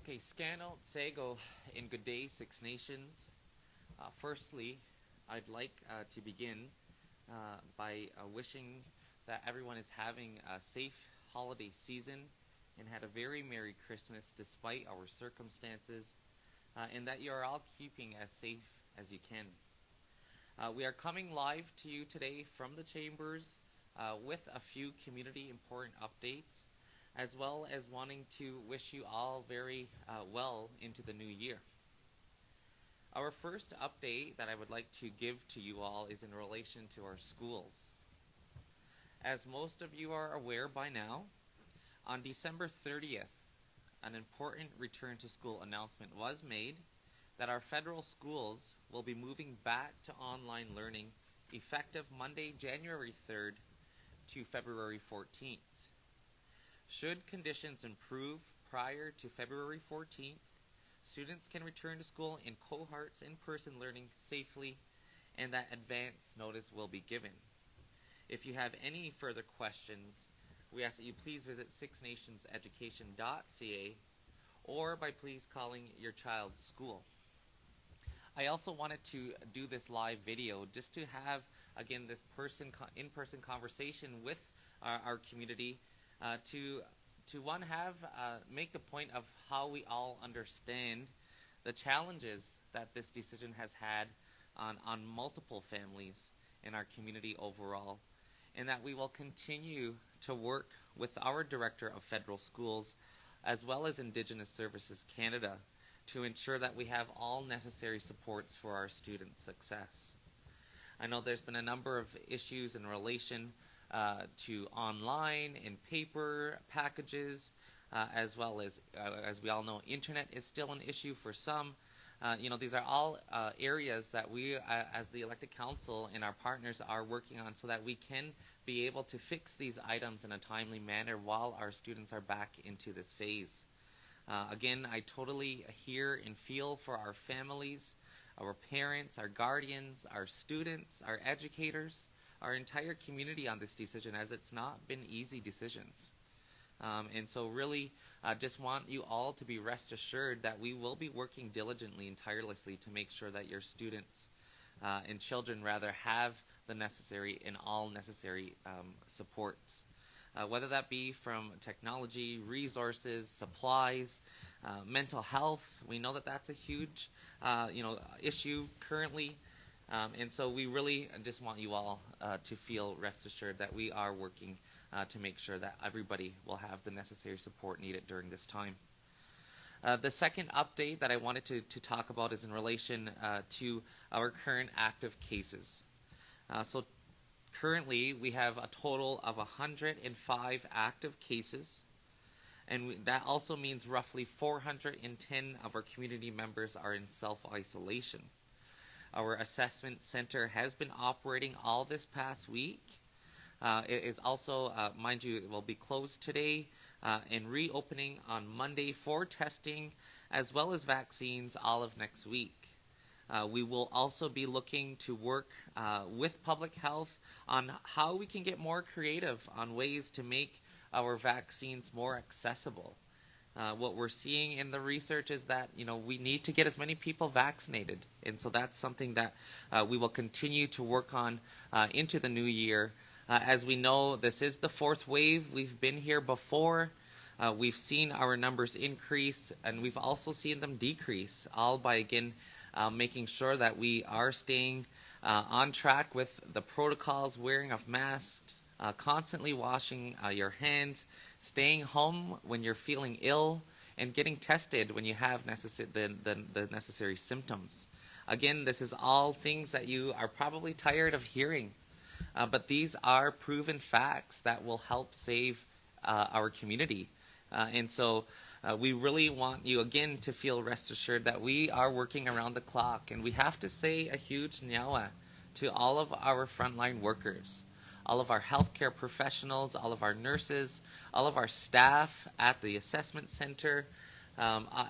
Okay, Scano, Sego, and good day, Six Nations. Firstly, I'd like to begin by wishing that everyone is having a safe holiday season and had a very Merry Christmas despite our circumstances, and that you are all keeping as safe as you can. We are coming live to you today from the Chambers with a few community important updates, as well as wanting to wish you all very well into the new year. Our first update that I would like to give to you all is in relation to our schools. As most of you are aware by now, on December 30th, an important return to school announcement was made that our federal schools will be moving back to online learning effective Monday, January 3rd to February 14th. Should conditions improve prior to February 14th, students can return to school in cohorts in-person learning safely, and that advance notice will be given. If you have any further questions, we ask that you please visit sixnationseducation.ca or by please calling your child's school. I also wanted to do this live video just to have, again, this in-person conversation with our community to make the point of how we all understand the challenges that this decision has had on multiple families in our community overall, and that we will continue to work with our Director of Federal Schools as well as Indigenous Services Canada to ensure that we have all necessary supports for our students' success. I know there's been a number of issues in relation to online and paper packages, as well as we all know, internet is still an issue for some. These are all areas that we, as the elected council and our partners, are working on so that we can be able to fix these items in a timely manner while our students are back into this phase. Again, I totally hear and feel for our families, our parents, our guardians, our students, our educators, our entire community on this decision, as it's not been easy decisions. And so really just want you all to be rest assured that we will be working diligently and tirelessly to make sure that your students and children rather have the necessary and all necessary supports. Whether that be from technology, resources, supplies, mental health. We know that that's a huge issue currently. And so we really just want you all to feel rest assured that we are working to make sure that everybody will have the necessary support needed during this time. The second update that I wanted to talk about is in relation to our current active cases. So currently we have a total of 105 active cases, and that also means roughly 410 of our community members are in self-isolation. Our assessment center has been operating all this past week. It is also, mind you, it will be closed today and reopening on Monday for testing as well as vaccines all of next week. We will also be looking to work with public health on how we can get more creative on ways to make our vaccines more accessible. What we're seeing in the research is that we need to get as many people vaccinated, and so that's something that we will continue to work on into the new year. As we know, this is the fourth wave. We've been here before. We've seen our numbers increase, and we've also seen them decrease, all by again making sure that we are staying on track with the protocols, wearing of masks, constantly washing your hands, staying home when you're feeling ill, and getting tested when you have the necessary symptoms. Again, this is all things that you are probably tired of hearing, but these are proven facts that will help save our community. And so we really want you, again, to feel rest assured that we are working around the clock, and we have to say a huge Noia to all of our frontline workers, all of our healthcare professionals, all of our nurses, all of our staff at the assessment center,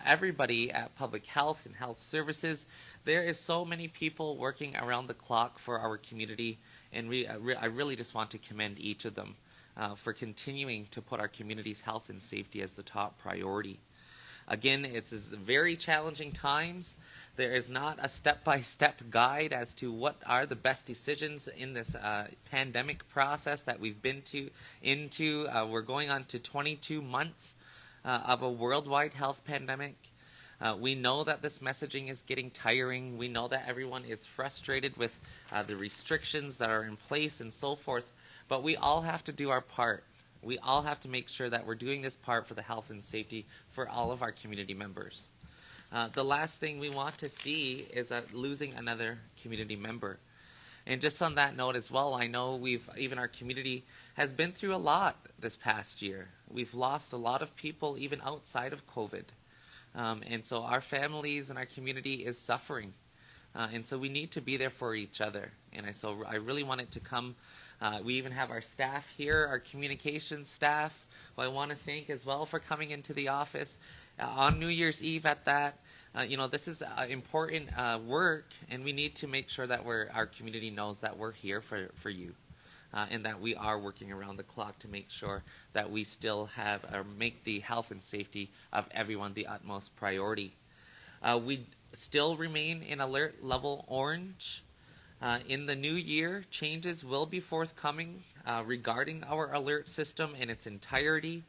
everybody at public health and health services. There is so many people working around the clock for our community, and I really just want to commend each of them for continuing to put our community's health and safety as the top priority. Again, it's very challenging times. There is not a step-by-step guide as to what are the best decisions in this pandemic process that we've been into. We're going on to 22 months of a worldwide health pandemic. We know that this messaging is getting tiring. We know that everyone is frustrated with the restrictions that are in place and so forth. But we all have to do our part. We all have to make sure that we're doing this part for the health and safety for all of our community members. The last thing we want to see is losing another community member. And just on that note as well, I know even our community has been through a lot this past year. We've lost a lot of people even outside of COVID. And so our families and our community is suffering. And so we need to be there for each other. And so I really wanted to come. We even have our staff here, our communications staff, who I want to thank as well for coming into the office on New Year's Eve at that. This is important work, and we need to make sure that our community knows that we're here for you. And that we are working around the clock to make sure that we still make the health and safety of everyone the utmost priority. We still remain in alert level orange. In the new year, changes will be forthcoming regarding our alert system in its entirety.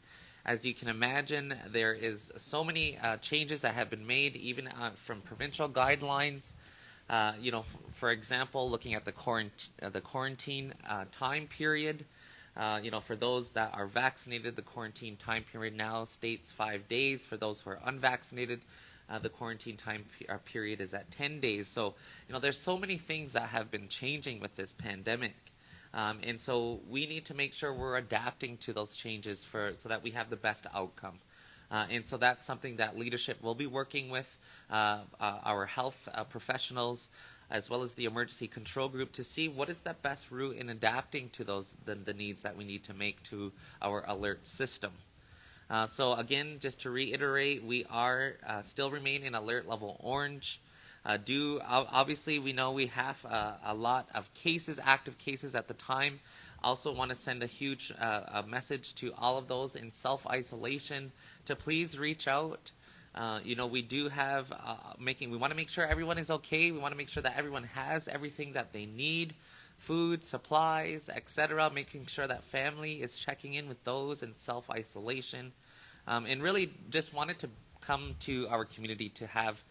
As you can imagine, there is so many changes that have been made, even from provincial guidelines. For example, looking at the quarantine time period, for those that are vaccinated, the quarantine time period now states 5 days. For those who are unvaccinated, the quarantine time period is at 10 days. So, there's so many things that have been changing with this pandemic. And so we need to make sure we're adapting to those changes so that we have the best outcome. And so that's something that leadership will be working with our health professionals as well as the emergency control group to see what is the best route in adapting to the needs that we need to make to our alert system. So again, just to reiterate, we are still remain in alert level orange. Obviously, we know we have a lot of active cases at the time. Also want to send a huge message to all of those in self-isolation to please reach out. We do have we want to make sure everyone is okay. We want to make sure that everyone has everything that they need, food, supplies, etc. Making sure that family is checking in with those in self-isolation. And really just wanted to come to our community to have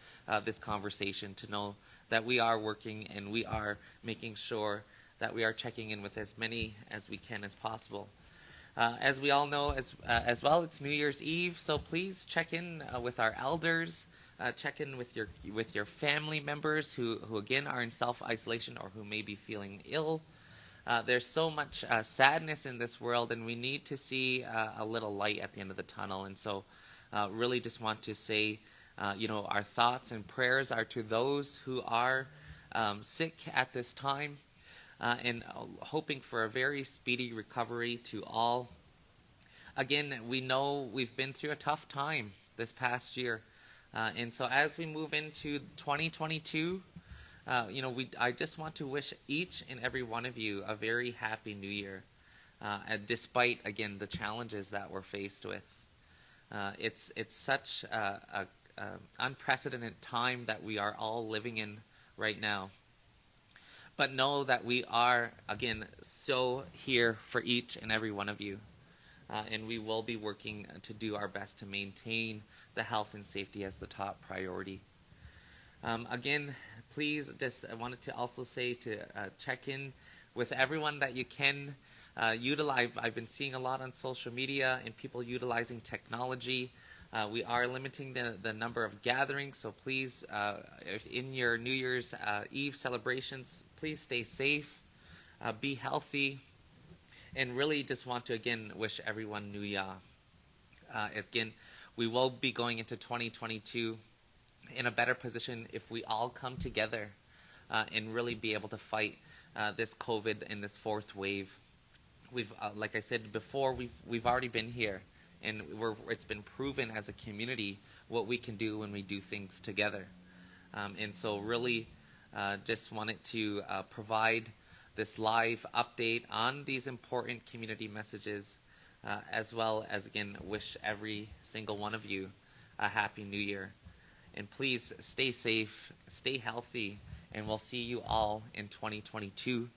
this conversation, to know that we are working and we are making sure that we are checking in with as many as we can as possible. As we all know as well, it's New Year's Eve, so please check in with our elders, check in with your family members who again are in self-isolation or who may be feeling ill. There's so much sadness in this world, and we need to see a little light at the end of the tunnel. And so really just want to say, our thoughts and prayers are to those who are sick at this time, and hoping for a very speedy recovery to all. Again, we know we've been through a tough time this past year. And so as we move into 2022, I just want to wish each and every one of you a very happy new year, despite, again, the challenges that we're faced with. It's such an unprecedented time that we are all living in right now. But know that we are, again, so here for each and every one of you. And we will be working to do our best to maintain the health and safety as the top priority. Again, please, I wanted to also say to check in with everyone that you can utilize. I've been seeing a lot on social media and people utilizing technology. We are limiting the number of gatherings, so please, in your New Year's Eve celebrations, please stay safe, be healthy, and really just want to, again, wish everyone Noia. Again, we will be going into 2022 in a better position if we all come together and really be able to fight this COVID and this fourth wave. We've, like I said before, we've already been here, and it's been proven as a community what we can do when we do things together. And so really just wanted to provide this live update on these important community messages, as well as, again, wish every single one of you a Happy New Year. And please stay safe, stay healthy, and we'll see you all in 2022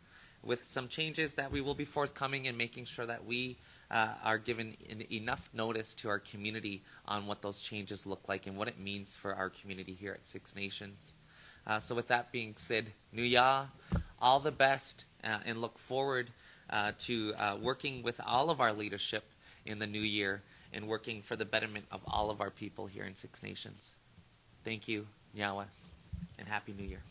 with some changes that we will be forthcoming and making sure that we are given enough notice to our community on what those changes look like and what it means for our community here at Six Nations. So with that being said, Noia, all the best, and look forward to working with all of our leadership in the new year and working for the betterment of all of our people here in Six Nations. Thank you, Nyawa, and Happy New Year.